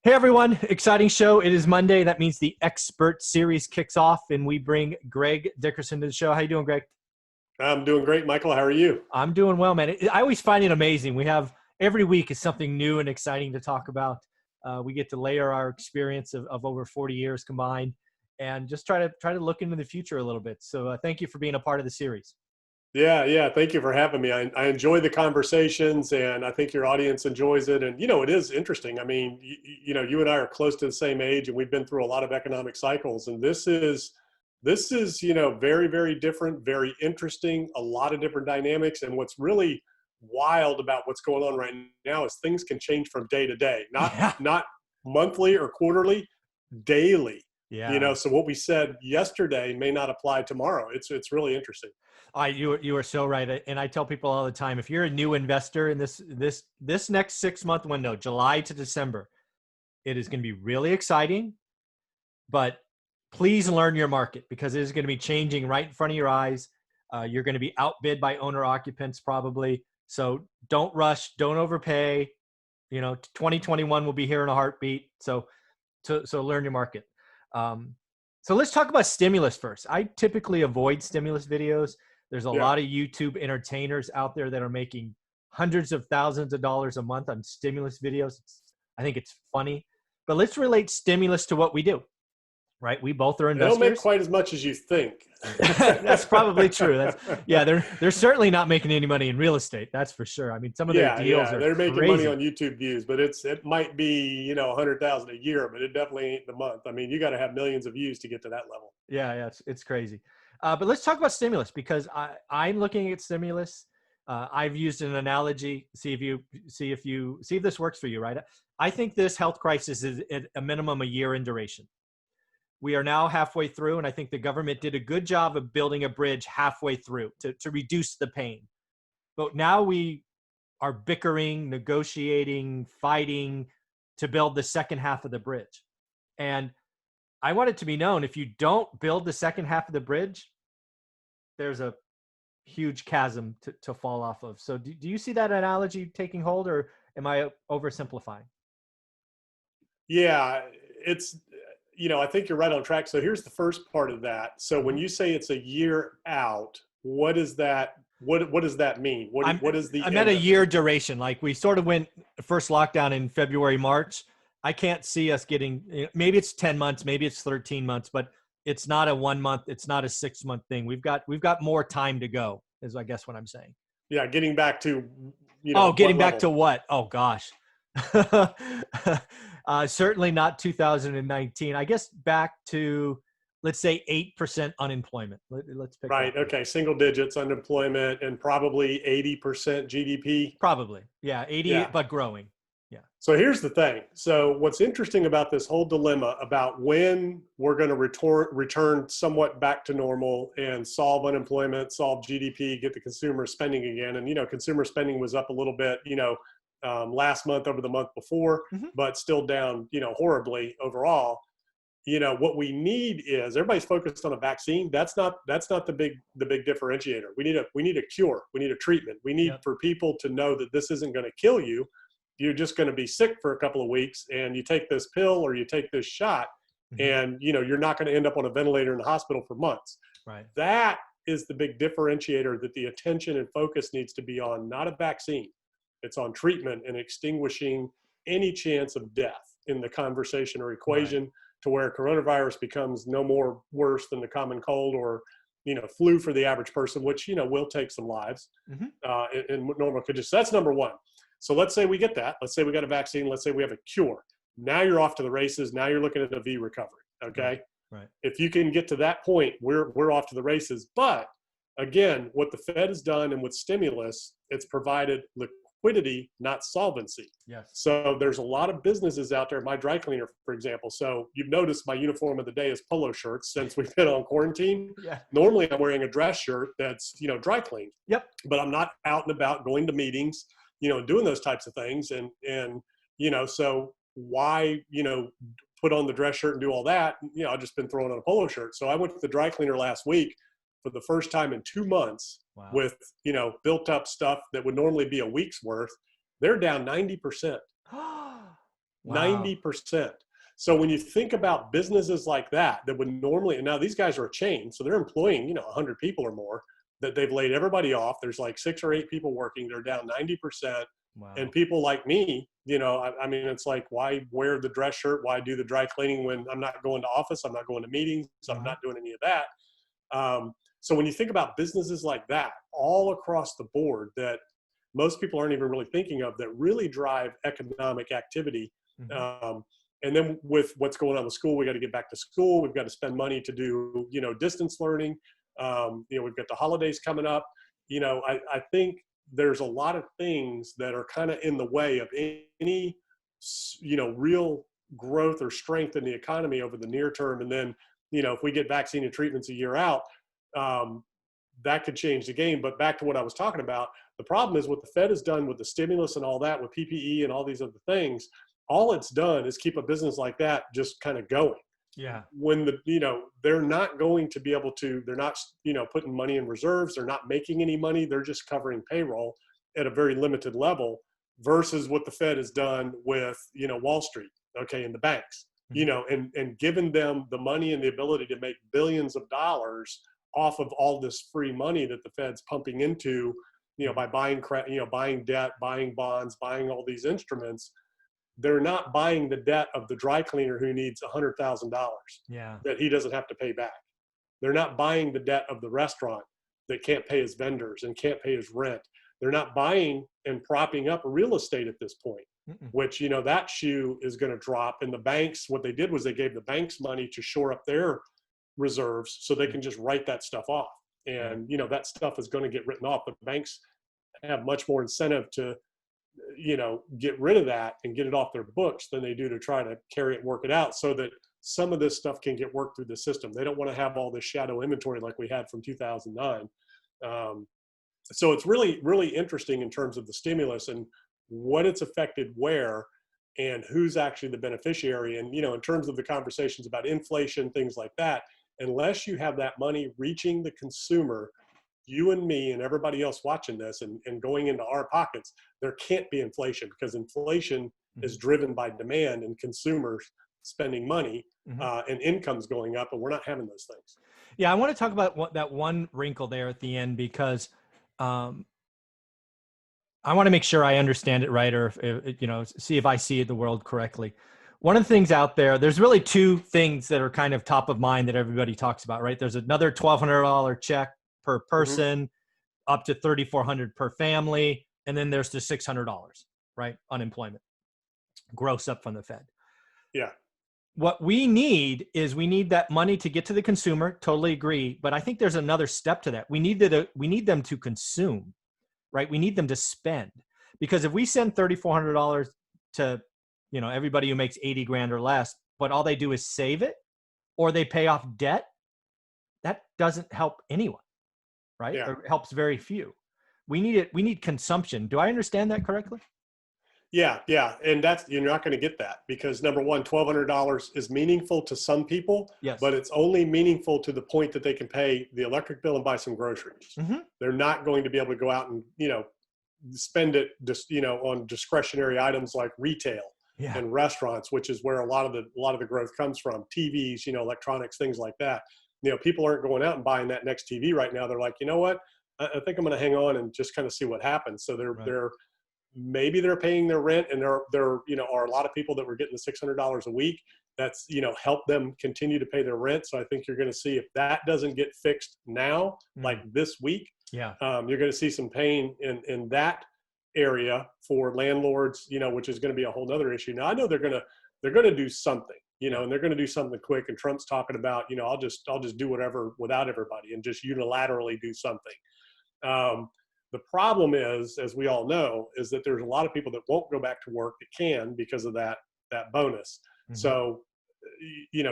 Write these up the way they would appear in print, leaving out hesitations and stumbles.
Hey everyone, exciting show. It is Monday. That means the expert series kicks off and we bring Greg Dickerson to the show. How you doing, Greg? I'm doing great, Michael. How are you? I'm doing well, man. I always find it amazing. We have every week is something new and exciting to talk about. We get to layer our experience of over 40 years combined and just try to look into the future a little bit. So thank you for being a part of the series. Yeah. Thank you for having me. I enjoy the conversations, and I think your audience enjoys it. And it is interesting. I mean, you and I are close to the same age, and we've been through a lot of economic cycles. And this is very, very different, very interesting. A lot of different dynamics. And what's really wild about what's going on right now is things can change from day to day, not Yeah. not monthly or quarterly, daily. Yeah. So what we said yesterday may not apply tomorrow. It's really interesting. You are so right, and I tell people all the time: if you're a new investor in this next 6 month window, July to December, it is going to be really exciting. But please learn your market because it is going to be changing right in front of your eyes. You're going to be outbid by owner occupants probably. So don't rush, don't overpay. 2021 will be here in a heartbeat. So learn your market. So let's talk about stimulus first. I typically avoid stimulus videos. There's a Yeah. lot of YouTube entertainers out there that are making hundreds of thousands of dollars a month on stimulus videos. I think it's funny, but let's relate stimulus to what we do, right? We both are They don't make investors. quite as much as you think. That's probably true. They're certainly not making any money in real estate. That's for sure. I mean, some of their deals Yeah. are They're making money crazy. on YouTube views, but it might be 100,000 a year, but it definitely ain't the month. I mean, you got to have millions of views to get to that level. Yeah, it's crazy. But let's talk about stimulus because I'm looking at stimulus. I've used an analogy. See if this works for you, right? I think this health crisis is at a minimum a year in duration. We are now halfway through, and I think the government did a good job of building a bridge halfway through to reduce the pain. But now we are bickering, negotiating, fighting to build the second half of the bridge. And I want it to be known, if you don't build the second half of the bridge, there's a huge chasm to fall off of. So do you see that analogy taking hold, or am I oversimplifying? Yeah, I think you're right on track. So here's the first part of that. So when Mhm. you say it's a year out, what does that what does that mean? What is the I'm at end a of it? year duration. Like we sort of went first lockdown in February, March. I can't see us getting, maybe it's 10 months, maybe it's 13 months, but it's not a 1 month, it's not a 6 month thing. We've got more time to go, is I guess what I'm saying. Yeah, getting back to Oh, what getting back level? to what? Oh gosh. Certainly not 2019. I guess back to, let's say, 8% unemployment. Let's pick that Right. one. Okay. Single digits unemployment and probably 80% GDP. Probably. Yeah, 80, Yeah. but growing. Yeah. So here's the thing. So what's interesting about this whole dilemma about when we're going to return somewhat back to normal and solve unemployment, solve GDP, get the consumer spending again. And, consumer spending was up a little bit, last month over the month before, Hmm. but still down, horribly overall. What we need is everybody's focused on a vaccine. That's not the big differentiator. We need a cure. We need a treatment. We need Yep. for people to know that this isn't going to kill you. You're just going to be sick for a couple of weeks, and you take this pill or you take this shot, Hmm. and you're not going to end up on a ventilator in the hospital for months. Right. That is the big differentiator that the attention and focus needs to be on, not a vaccine. It's on treatment and extinguishing any chance of death in the conversation or Right. equation, to where coronavirus becomes no more worse than the common cold or flu for the average person, which will take some lives Hmm. in normal conditions. So that's number one. So let's say we get that. Let's say we got a vaccine. Let's say we have a cure. Now you're off to the races. Now you're looking at a V recovery. Right. Okay. Right. If you can get to that point, we're off to the races. But again, what the Fed has done and with stimulus, it's provided liquidity, not solvency. Yes. So there's a lot of businesses out there. My dry cleaner, for example. So you've noticed my uniform of the day is polo shirts since we've been on quarantine. Yeah. Normally I'm wearing a dress shirt that's, dry cleaned, Yep. but I'm not out and about going to meetings, doing those types of things. So why, put on the dress shirt and do all that? I've just been throwing on a polo shirt. So I went to the dry cleaner last week for the first time in 2 months Wow. with, built up stuff that would normally be a week's worth. They're down 90%. Wow. 90%. So when you think about businesses like that, that would normally, and now these guys are a chain, so they're employing, 100 people or more, that they've laid everybody off. There's like 6 or 8 people working. They're down 90%. And Wow. people like me, I mean, it's like, why wear the dress shirt? Why do the dry cleaning when I'm not going to office? I'm not going to meetings. I'm Hmm. not doing any of that. So when you think about businesses like that all across the board that most people aren't even really thinking of, that really drive economic activity. Hmm. Um, and then with what's going on with school, we got to get back to school. We've got to spend money to do, distance learning. We've got the holidays coming up. I think there's a lot of things that are kind of in the way of any, real growth or strength in the economy over the near term. And then, if we get vaccine and treatments a year out, um, that could change the game. But back to what I was talking about, the problem is what the Fed has done with the stimulus and all that, with PPE and all these other things, all it's done is keep a business like that just kind of going. Yeah. When they're not going to be able to, they're not, putting money in reserves, they're not making any money, they're just covering payroll at a very limited level versus what the Fed has done with, Wall Street, okay, and the banks, Hmm. and given them the money and the ability to make billions of dollars off of all this free money that the Fed's pumping into, by buying buying debt, buying bonds, buying all these instruments. They're not buying the debt of the dry cleaner who needs $100,000 Yeah. that he doesn't have to pay back. They're not buying the debt of the restaurant that can't pay his vendors and can't pay his rent. They're not buying and propping up real estate at this point, Mm-mm. which, that shoe is going to drop. And the banks, what they did was they gave the banks money to shore up their reserves so they can just write that stuff off. Yeah. And, that stuff is going to get written off. The banks have much more incentive to, get rid of that and get it off their books than they do to try to carry it and work it out so that some of this stuff can get worked through the system. They don't want to have all this shadow inventory like we had from 2009. So it's really, really interesting in terms of the stimulus and what it's affected where and who's actually the beneficiary. And, in terms of the conversations about inflation, things like that, unless you have that money reaching the consumer, you and me and everybody else watching this and going into our pockets, there can't be inflation because inflation is Hmm. driven by demand and consumers spending money, Hmm. and incomes going up, and we're not having those things. Yeah, I want to talk about that one wrinkle there at the end because um, I want to make sure I understand it right, or see if I see the world correctly. One of the things out there, there's really two things that are kind of top of mind that everybody talks about, right? There's another $1,200 check per Hmm. person, up to $3,400 per family, and then there's the $600, right? Unemployment, gross up from the Fed. Yeah. What we need is we need that money to get to the consumer. Totally agree, but I think there's another step to that. We need them to consume, right? We need them to spend, because if we send $3,400 to everybody who makes 80 grand or less, but all they do is save it or they pay off debt, that doesn't help anyone, right? Yeah. Or helps very few. We need it. We need consumption. Do I understand that correctly? Yeah, yeah, and you're not going to get that because number one, $1,200 is meaningful to some people, Yes. but it's only meaningful to the point that they can pay the electric bill and buy some groceries. Mm-hmm. They're not going to be able to go out and spend it just on discretionary items like retail Yeah. and restaurants, which is where a lot of the growth comes from. TVs, electronics, things like that. People aren't going out and buying that next TV right now. They're like, you know what? I think I'm going to hang on and just kind of see what happens. So Right. maybe they're paying their rent, and there are a lot of people that were getting the $600 a week. That's help them continue to pay their rent. So I think you're going to see, if that doesn't get fixed now, like this week, Yeah. you're going to see some pain in that area for landlords, which is going to be a whole nother issue. Now I know they're going to do something, Yeah. and they're going to do something quick. And Trump's talking about, I'll just do whatever without everybody and just unilaterally do something. The problem is, as we all know, is that there's a lot of people that won't go back to work that can because of that bonus. Mm-hmm. So,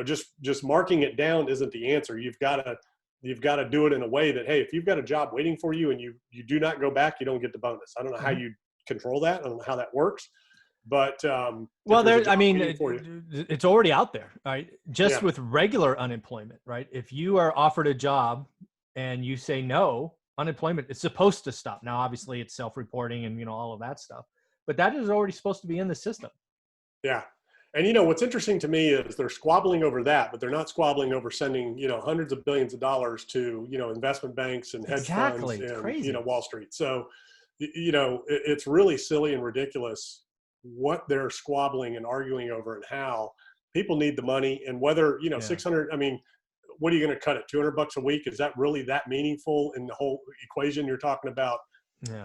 just marking it down isn't the answer. You've got to do it in a way that, hey, if you've got a job waiting for you and you do not go back, you don't get the bonus. I don't know how Mm-hmm. you control that. I don't know how that works, but Well, if there's a job I mean, waiting for you, it's already out there, right? Just yeah, with regular unemployment, right? If you are offered a job and you say no, unemployment is supposed to stop. Now, obviously, it's self-reporting and all of that stuff, but that is already supposed to be in the system. yeah. And what's interesting to me is they're squabbling over that, but they're not squabbling over sending hundreds of billions of dollars to investment banks and hedge funds Exactly. It's and crazy. Wall Street. So it's really silly and ridiculous what they're squabbling and arguing over, and how people need the money, and whether 600. I mean, what are you going to cut it? $200 a week? Is that really that meaningful in the whole equation you're talking about? Yeah.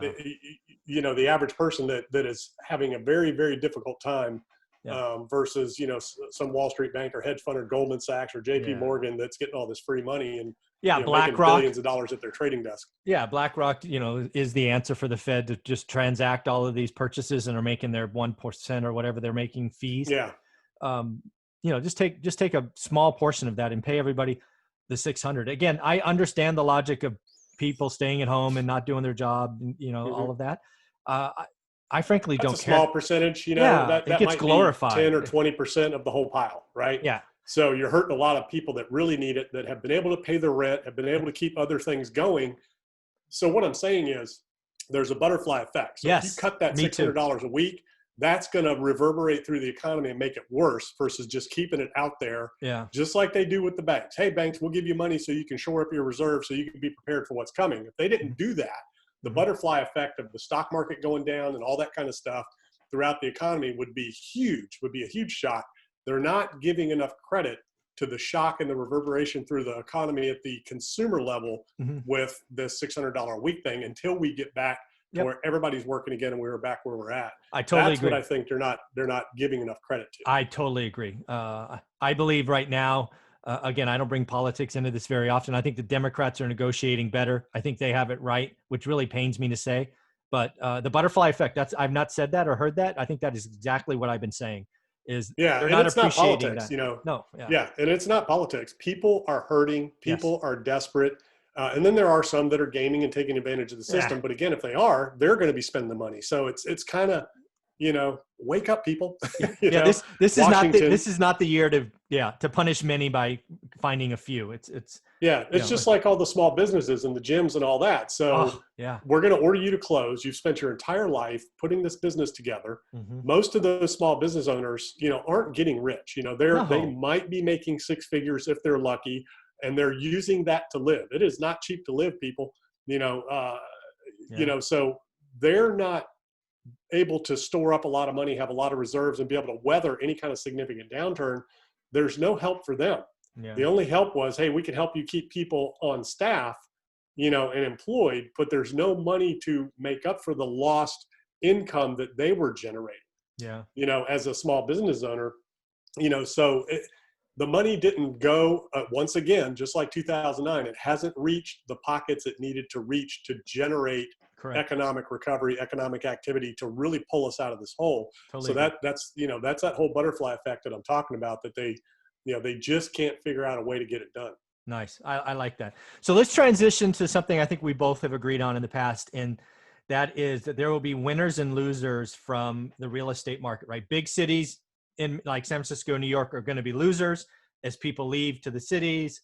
The average person that is having a very, very difficult time. Versus some Wall Street bank or hedge fund or Goldman Sachs or JP Morgan that's getting all this free money and making billions of dollars at their trading desk. Yeah, BlackRock, is the answer for the Fed to just transact all of these purchases and are making their 1% or whatever they're making fees. Yeah. Just take a small portion of that and pay everybody the 600. Again, I understand the logic of people staying at home and not doing their job, all of that. I frankly don't care. That's a small percentage, that it gets might glorified. Be 10 or 20% of the whole pile, right? Yeah. So you're hurting a lot of people that really need it, that have been able to pay their rent, have been able to keep other things going. So what I'm saying is there's a butterfly effect. So if you cut that $600 a week, that's going to reverberate through the economy and make it worse versus just keeping it out there. Yeah. Just like they do with the banks. Hey, banks, we'll give you money so you can shore up your reserves so you can be prepared for what's coming. If they didn't do that, the butterfly effect of the stock market going down and all that kind of stuff throughout the economy would be huge, would be a huge shock. They're not giving enough credit to the shock and the reverberation through the economy at the consumer level with this $600 a week thing until we get back to where everybody's working again and we're back where we're at. I totally agree. That's what I think they're not giving enough credit to. I totally agree. I believe right now, again, I don't bring politics into this very often. I think the Democrats are negotiating better. I think they have it right, which really pains me to say. But the butterfly effect, I've not said that or heard that. I think that is exactly what I've been saying. They're not appreciating that. No. Yeah. And it's not politics. People are hurting. People are desperate. And then there are some that are gaming and taking advantage of the system. But again, if they are, they're going to be spending the money. So it's kind of, wake up, people. This is not the year to punish many by finding a few. It's just like all the small businesses and the gyms and all that. So we're going to order you to close. You've spent your entire life putting this business together. Most of those small business owners, aren't getting rich. They might be making six figures if they're lucky, and they're using that to live. It is not cheap to live, people. So they're not able to store up a lot of money, have a lot of reserves, and be able to weather any kind of significant downturn. There's no help for them. The only help was, hey, we can help you keep people on staff, and employed, but there's no money to make up for the lost income that they were generating. As a small business owner, so the money didn't go, once again, just like 2009, it hasn't reached the pockets it needed to reach to generate economic recovery, economic activity to really pull us out of this hole. Totally. So that's that whole butterfly effect that I'm talking about, that they just can't figure out a way to get it done. Nice. I like that. So let's transition to something I think we both have agreed on in the past. And that is that there will be winners and losers from the real estate market, right? Big cities in like San Francisco, New York are going to be losers as people leave to the cities,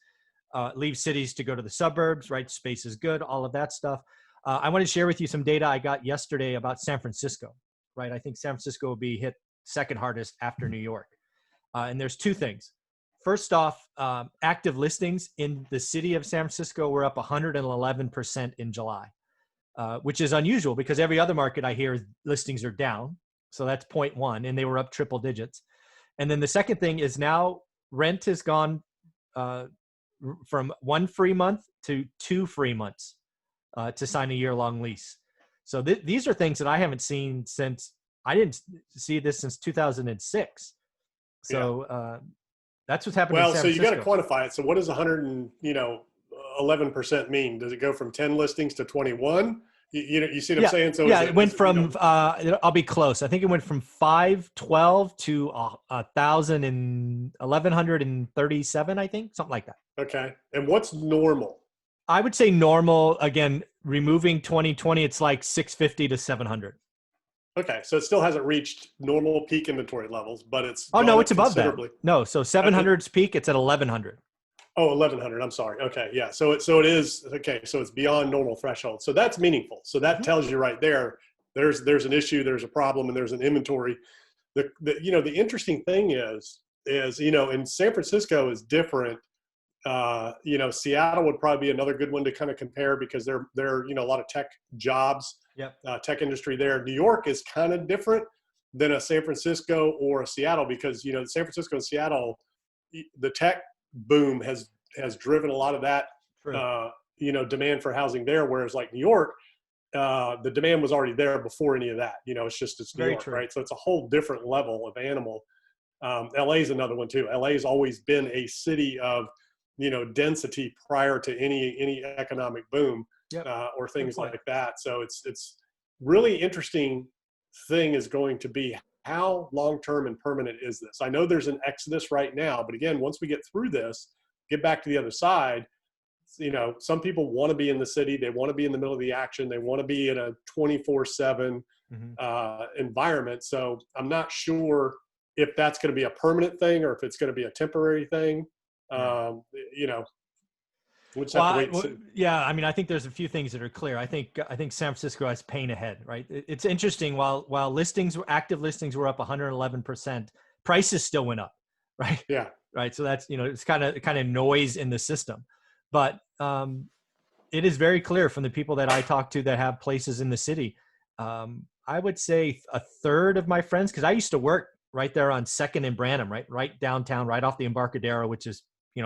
leave cities to go to the suburbs, right? Space is good, all of that stuff. I want to share with you some data I got yesterday about San Francisco, right? I think San Francisco will be hit second hardest after New York. And there's two things. First off, active listings in the city of San Francisco were up 111% in July, which is unusual because every other market I hear listings are down. So that's 0.1, and they were up triple digits. And then the second thing is now rent has gone from 1 free month to 2 free months to sign a year-long lease. So these are things that I haven't seen since, I didn't see this since 2006. So that's what's happening in San Francisco. So you got to quantify it. So what does 11% mean? Does it go from 10 listings to 21? You see what I'm saying? So it went from, I'll be close. I think it went from 512 to 1,137, I think, something like that. Okay. And what's normal? I would say normal, again, removing 2020, it's like 650 to 700. Okay. So it still hasn't reached normal peak inventory levels, but it's it's above that. No, so 700's peak, it's at 1,100. Oh, 1,100. I'm sorry. Okay. Yeah. So it is, okay. So it's beyond normal threshold. So that's meaningful. So that tells you right there, there's an issue, there's a problem, and there's an inventory the interesting thing is, in San Francisco is different. Seattle would probably be another good one to kind of compare because they're a lot of tech jobs, Yep. tech industry there. New York is kind of different than a San Francisco or a Seattle because, San Francisco and Seattle, the tech boom has driven a lot of that, True. demand for housing there. Whereas like New York, the demand was already there before any of that. It's New Very York, true. right? So it's a whole different level of animal. LA is another one too. LA has always been a city of, density prior to any economic boom, Yep. or things point. like that. So it's really interesting thing is going to be how long-term and permanent is this? I know there's an exodus right now, but again, once we get through this, get back to the other side, some people want to be in the city. They want to be in the middle of the action. They want to be in a 24/7 environment. So I'm not sure if that's going to be a permanent thing or if it's going to be a temporary thing. We'll just have to wait and see. Yeah, I mean, I think there's a few things that are clear. I think San Francisco has pain ahead, right? It's interesting. While active listings were up 111%, prices still went up, right? Yeah. Right. So that's it's kind of noise in the system, but it is very clear from the people that I talk to that have places in the city. I would say a third of my friends, because I used to work right there on 2nd and Branham, right downtown, right off the Embarcadero, which is,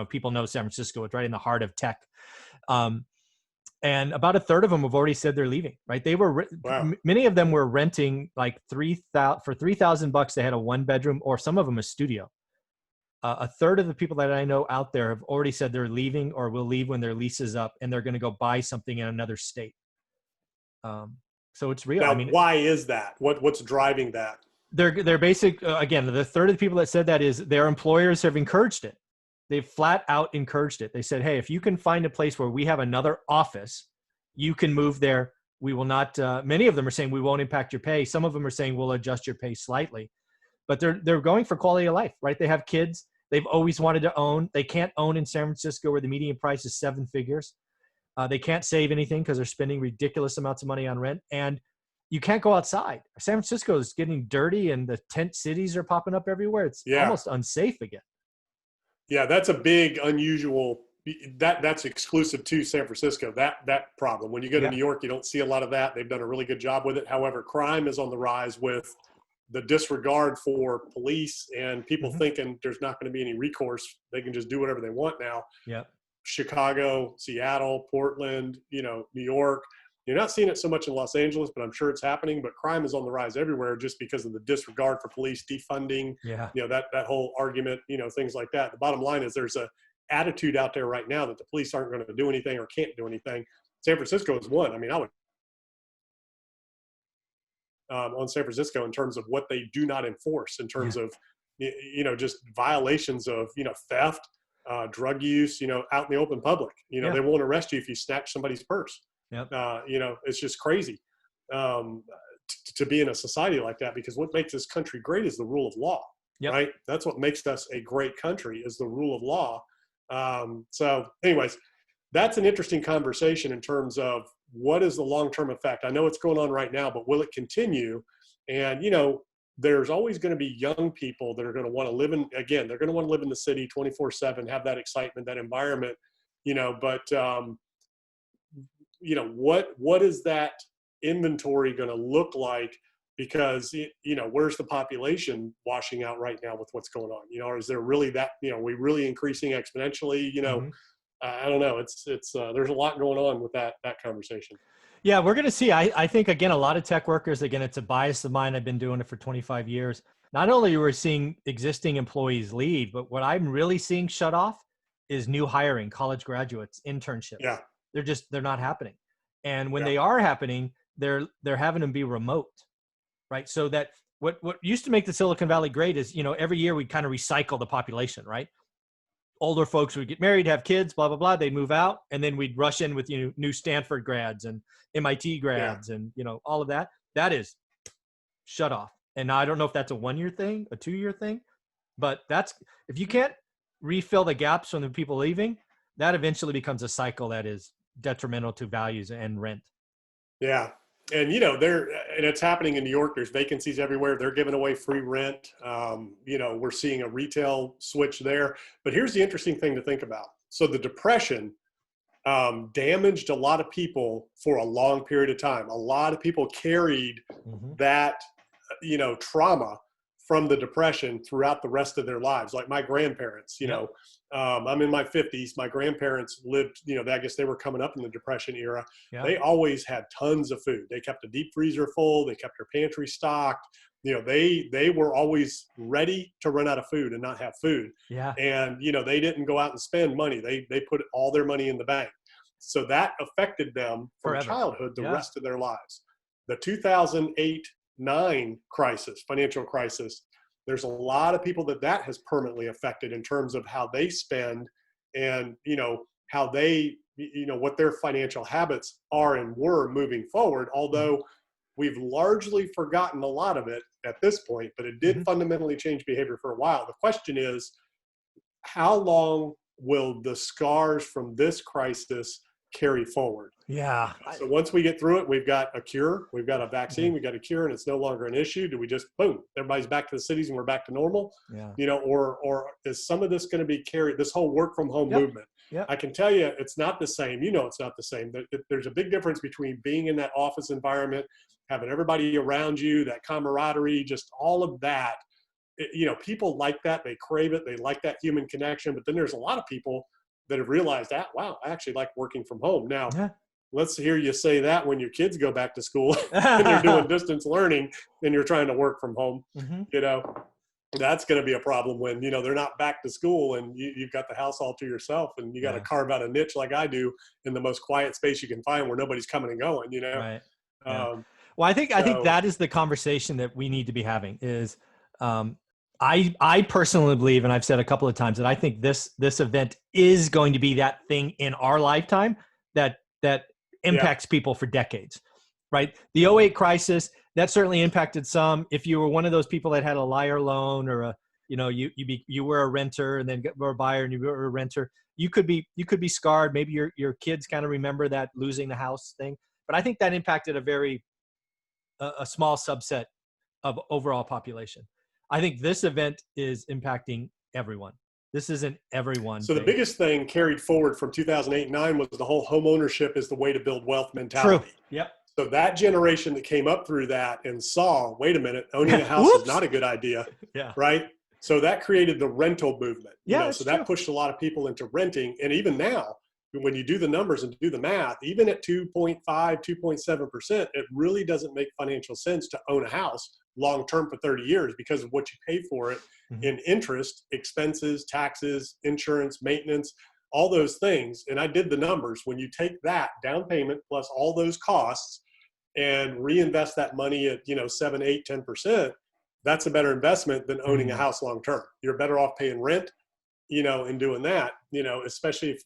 people know San Francisco. It's right in the heart of tech. And about a third of them have already said they're leaving, right? They were, Wow. Many of them were renting like for $3,000. They had a 1-bedroom, or some of them a studio. A third of the people that I know out there have already said they're leaving or will leave when their lease is up, and they're going to go buy something in another state. So it's real. Now, why is that? What's driving that? They're basic. Again, the third of the people that said that is their employers have encouraged it. They've flat out encouraged it. They said, hey, if you can find a place where we have another office, you can move there. We will not, many of them are saying we won't impact your pay. Some of them are saying we'll adjust your pay slightly, but they're going for quality of life, right? They have kids. They've always wanted to own. They can't own in San Francisco where the median price is 7 figures. They can't save anything because they're spending ridiculous amounts of money on rent. And you can't go outside. San Francisco is getting dirty and the tent cities are popping up everywhere. It's almost unsafe again. Yeah, that's a big, unusual, that's exclusive to San Francisco, that problem. When you go to New York, you don't see a lot of that. They've done a really good job with it. However, crime is on the rise with the disregard for police and people thinking there's not going to be any recourse. They can just do whatever they want now. Yep. Chicago, Seattle, Portland, New York. You're not seeing it so much in Los Angeles, but I'm sure it's happening. But crime is on the rise everywhere just because of the disregard for police, defunding, that whole argument, things like that. The bottom line is there's a attitude out there right now that the police aren't going to do anything or can't do anything. San Francisco is one. I mean, I would on San Francisco in terms of what they do not enforce, in terms of, just violations of, theft, drug use, out in the open public. They won't arrest you if you snatch somebody's purse. Yep. It's just crazy to be in a society like that, because what makes this country great is the rule of law, right? That's what makes us a great country, is the rule of law. So anyways, that's an interesting conversation in terms of what is the long-term effect. I know what's going on right now, but will it continue? And, there's always going to be young people that are going to want to live in, again, they're going to want to live in the city 24/7, have that excitement, that environment, but what is that inventory going to look like? Because, where's the population washing out right now with what's going on? Or is there really that, are we really increasing exponentially? I don't know. It's there's a lot going on with that conversation. Yeah, we're going to see. I think, again, a lot of tech workers, again, it's a bias of mine. I've been doing it for 25 years. Not only are we seeing existing employees leave, but what I'm really seeing shut off is new hiring, college graduates, internships. Yeah. They're not happening. And when they are happening, they're having them be remote, right? So that what used to make the Silicon Valley great is, every year we kind of recycle the population, right? Older folks would get married, have kids, blah, blah, blah. They'd move out, and then we'd rush in with, new Stanford grads and MIT grads and, all of that. That is shut off. And now I don't know if that's a 1-year thing, a 2-year thing, but if you can't refill the gaps from the people leaving, that eventually becomes a cycle that is detrimental to values and rent. Yeah. And and it's happening in New York. There's vacancies everywhere. They're giving away free rent. We're seeing a retail switch there. But here's the interesting thing to think about. So the Depression damaged a lot of people for a long period of time. A lot of people carried that, trauma from the Depression throughout the rest of their lives. Like my grandparents, I'm in my 50s. My grandparents lived, I guess they were coming up in the Depression era. Yeah. They always had tons of food. They kept a deep freezer full. They kept their pantry stocked. They were always ready to run out of food and not have food. Yeah. And, they didn't go out and spend money. They put all their money in the bank. So that affected them from Forever. Childhood, the rest of their lives. The 2008-9 crisis, financial crisis, there's a lot of people that has permanently affected in terms of how they spend and, how they, what their financial habits are and were moving forward. Although we've largely forgotten a lot of it at this point, but it did fundamentally change behavior for a while. The question is, how long will the scars from this crisis carry forward? Yeah. So once we get through it, we've got a cure, we've got a vaccine, we've got a cure, and it's no longer an issue. Do we just, boom, everybody's back to the cities and we're back to normal? Yeah. Or is some of this going to be carried, this whole work from home movement? Yep. I can tell you it's not the same. It's not the same. There's a big difference between being in that office environment, having everybody around you, that camaraderie, just all of that. People like that. They crave it. They like that human connection. But then there's a lot of people that have realized that, wow, I actually like working from home. Now, let's hear you say that when your kids go back to school and you're doing distance learning and you're trying to work from home. That's going to be a problem when, they're not back to school and you've got the house all to yourself and you got to carve out a niche like I do in the most quiet space you can find where nobody's coming and going, Right. Yeah. Well, I think that is the conversation that we need to be having is, I personally believe, and I've said a couple of times, that I think this event is going to be that thing in our lifetime that impacts people for decades, right? The '08 crisis, that certainly impacted some. If you were one of those people that had a liar loan or you were a renter and then were a buyer and you were a renter, you could be scarred. Maybe your kids kind of remember that losing the house thing. But I think that impacted a small subset of overall population. I think this event is impacting everyone. This isn't everyone. So the biggest thing carried forward from 2008-9 was the whole home ownership is the way to build wealth mentality. True. Yep. So that generation that came up through that and saw, wait a minute, owning a house is not a good idea. Yeah. Right. So that created the rental movement. So that true. pushed a lot of people into renting. And even now, when you do the numbers and do the math, even at 2.5, 2.7%, it really doesn't make financial sense to own a house long-term for 30 years because of what you pay for it in interest, expenses, taxes, insurance, maintenance, all those things. And I did the numbers. When you take that down payment plus all those costs and reinvest that money at, 7, 8, 10%, that's a better investment than owning a house long-term. You're better off paying rent, in doing that, especially if,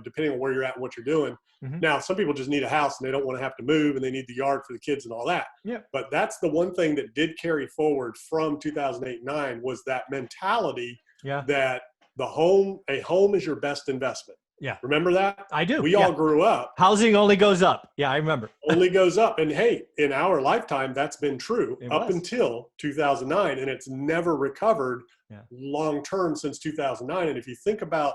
depending on where you're at and what you're doing. Now, some people just need a house and they don't want to have to move and they need the yard for the kids and all that. Yeah. But that's the one thing that did carry forward from 2008-9 was that mentality that a home is your best investment. Yeah. Remember that? I do. We all grew up. Housing only goes up. Yeah, I remember. Only goes up. And hey, in our lifetime, that's been true up was. until 2009. And it's never recovered long-term since 2009. And if you think about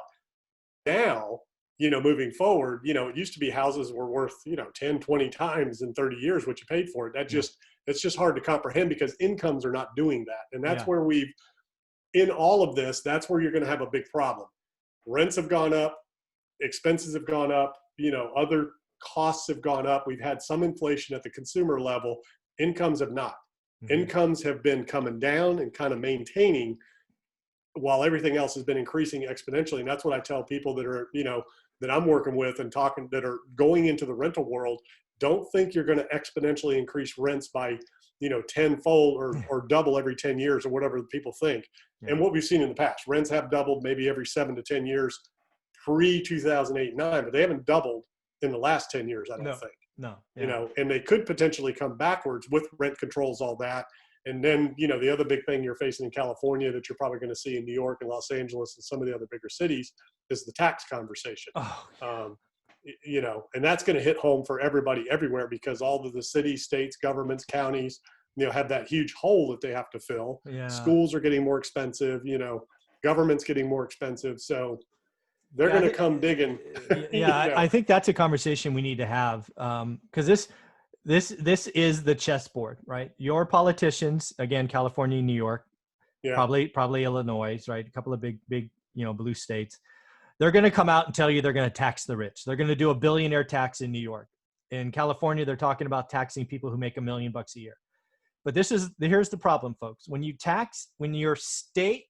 now, moving forward, it used to be houses were worth, 10, 20 times in 30 years what you paid for it. It's just hard to comprehend because incomes are not doing that. And that's where in all of this, that's where you're going to have a big problem. Rents have gone up, expenses have gone up, other costs have gone up. We've had some inflation at the consumer level. Incomes have not. Incomes have been coming down and kind of maintaining while everything else has been increasing exponentially. And that's what I tell people that are, that I'm working with and talking that are going into the rental world. Don't think you're going to exponentially increase rents by, tenfold or double every 10 years or whatever people think. Yeah. And what we've seen in the past, rents have doubled maybe every 7 to 10 years pre 2008-9, but they haven't doubled in the last 10 years. I don't think. No. Yeah. And they could potentially come backwards with rent controls, all that. And then, the other big thing you're facing in California that you're probably going to see in New York and Los Angeles and some of the other bigger cities is the tax conversation. Oh. you know, and that's going to hit home for everybody everywhere, because all of the cities, states, governments, counties, you know, have that huge hole that they have to fill. Yeah. Schools are getting more expensive, you know, government's getting more expensive. So they're Yeah, going to come digging. yeah, You know. I think that's a conversation we need to have, because this is the chessboard, right? Your politicians, again, California, New York, Yeah. probably Illinois, right? A couple of big, you know, blue states. They're going to come out and tell you they're going to tax the rich. They're going to do a billionaire tax in New York. In California, they're talking about taxing people who make $1 million a year. But here's the problem, folks. When your state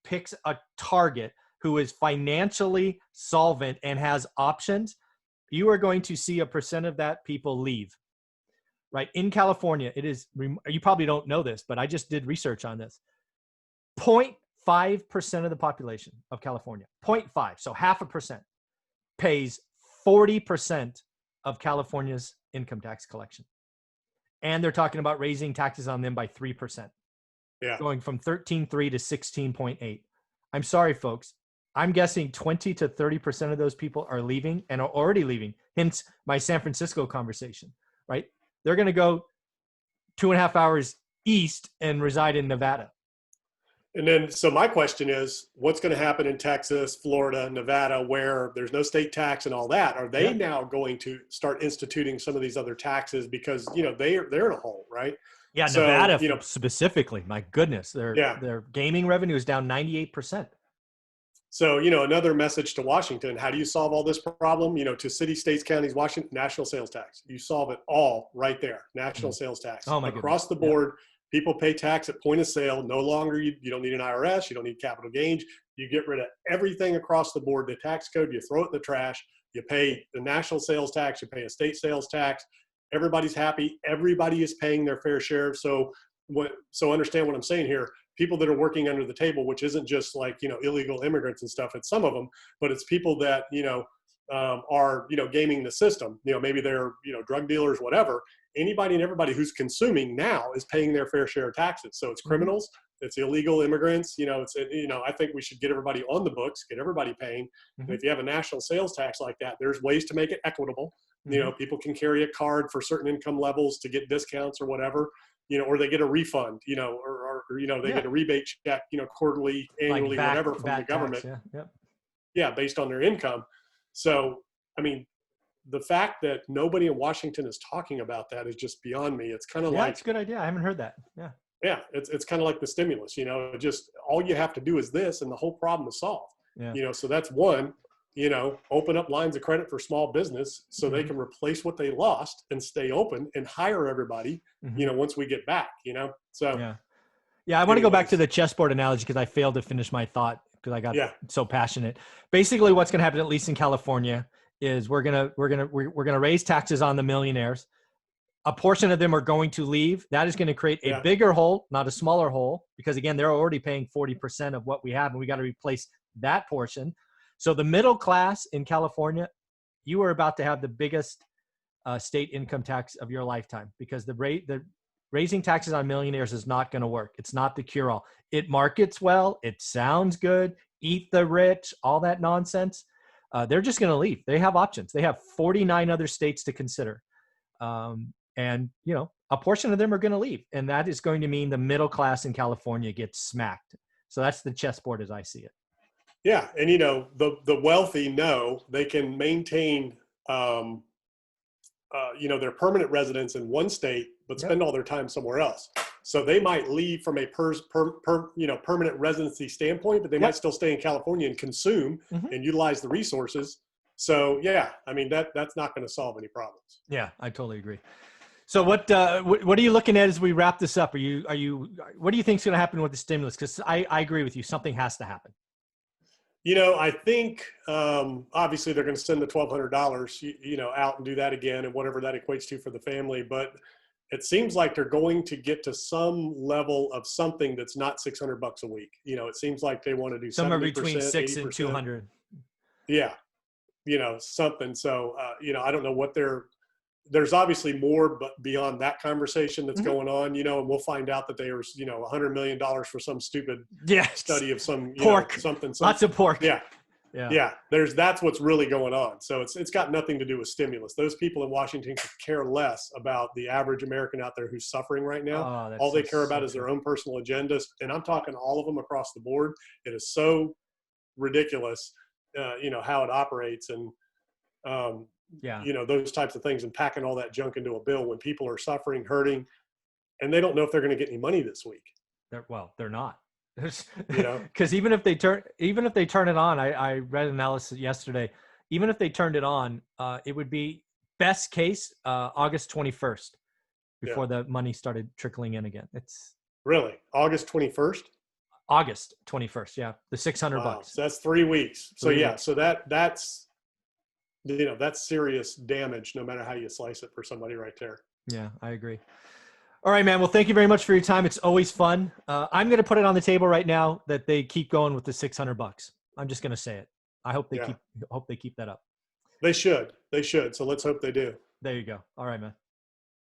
picks a target who is financially solvent and has options, you are going to see a percent of that people leave, right? In California, it is, you probably don't know this, but I just did research on this. 0.5% of the population of California, 0.5, so 0.5%, pays 40% of California's income tax collection. And they're talking about raising taxes on them by 3%. Yeah. Going from 13.3 to 16.8. I'm sorry, folks. I'm guessing 20 to 30% of those people are leaving and are already leaving. Hence my San Francisco conversation, right? They're going to go 2.5 hours east and reside in Nevada. And then, so my question is, what's going to happen in Texas, Florida, Nevada, where there's no state tax and all that? Are they now going to start instituting some of these other taxes because, you know, they're in a hole, right? Yeah, So, Nevada, you know, specifically, my goodness, their gaming revenue is down 98%. So, you know, another message to Washington: how do you solve all this problem? You know, to cities, states, counties, Washington, national sales tax. You solve it all right there. National sales tax. Oh my Across goodness. the board. Yep. People pay tax at point of sale. No longer, you don't need an IRS. You don't need capital gains. You get rid of everything across the board. The tax code, you throw it in the trash. You pay the national sales tax. You pay a state sales tax. Everybody's happy. Everybody is paying their fair share. So understand what I'm saying here. People that are working under the table, which isn't just like, you know, illegal immigrants and stuff. It's some of them, but it's people that, you know, are, you know, gaming the system. You know, maybe they're, you know, drug dealers, whatever. Anybody and everybody who's consuming now is paying their fair share of taxes. So it's criminals, it's illegal immigrants. You know, it's, you know, I think we should get everybody on the books, get everybody paying. And if you have a national sales tax like that, there's ways to make it equitable. You know, people can carry a card for certain income levels to get discounts or whatever, you know, or they get a refund, you know, or you know, they get a rebate check, you know, quarterly, annually, like whatever from the government. Tax, yeah, based on their income. So, I mean, the fact that nobody in Washington is talking about that is just beyond me. It's kind of like, it's a good idea. I haven't heard that. Yeah, it's kind of like the stimulus, you know, just all you have to do is this and the whole problem is solved. You know, so that's one, you know, open up lines of credit for small business so they can replace what they lost and stay open and hire everybody, you know, once we get back, you know. So I want to go back to the chessboard analogy because I failed to finish my thought because I got so passionate. Basically, what's going to happen, at least in California, is we're gonna raise taxes on the millionaires. A portion of them are going to leave. That is going to create a bigger hole, not a smaller hole, because again, they're already paying 40% of what we have, and we got to replace that portion. So the middle class in California, you are about to have the biggest state income tax of your lifetime, because the raising taxes on millionaires is not going to work. It's not the cure-all. It markets well. It sounds good. Eat the rich, all that nonsense. They're just going to leave. They have options. They have 49 other states to consider. And, you know, a portion of them are going to leave. And that is going to mean the middle class in California gets smacked. So that's the chessboard as I see it. Yeah. And, you know, the wealthy know they can maintain, you know, their permanent residence in one state, but spend all their time somewhere else. So they might leave from a you know, permanent residency standpoint, but they might still stay in California and consume and utilize the resources. So yeah, I mean, that's not going to solve any problems. Yeah, I totally agree. So what are you looking at as we wrap this up? What do you think is going to happen with the stimulus? Because I agree with you. Something has to happen. You know, I think obviously they're going to send the $1,200, you know, out and do that again and whatever that equates to for the family. But it seems like they're going to get to some level of something that's not $600 a week. You know, it seems like they want to do somewhere between 6 80%. and 200. Yeah, you know, something. So you know, I don't know what there's obviously more, but beyond that conversation that's going on, you know, and we'll find out that there's, you know, $100 million for some stupid study of some pork, something. Lots of pork. Yeah. Yeah. Yeah, that's what's really going on. So it's got nothing to do with stimulus. Those people in Washington could care less about the average American out there who's suffering right now. Oh, All that's they so, care about so is true. their own personal agendas, and I'm talking all of them across the board. It is so ridiculous, how it operates, and um, Yeah. those types of things, and packing all that junk into a bill when people are suffering, hurting, and they don't know if they're going to get any money this week. They're not. You know, Because even if they turn it on, I read analysis yesterday. Even if they turned it on, it would be best case August 21st yeah, before the money started trickling in again. It's really, August 21st. August 21st. Yeah, the 600 Wow, bucks. so that's 3 weeks. So 3 weeks. so that's that's serious damage, no matter how you slice it, for somebody right there. Yeah, I agree. All right, man. Well, thank you very much for your time. It's always fun. I'm going to put it on the table right now that they keep going with the 600 bucks. I'm just going to say it. I hope they Yeah, keep that up. they should. So let's hope they do. There you go. All right, man.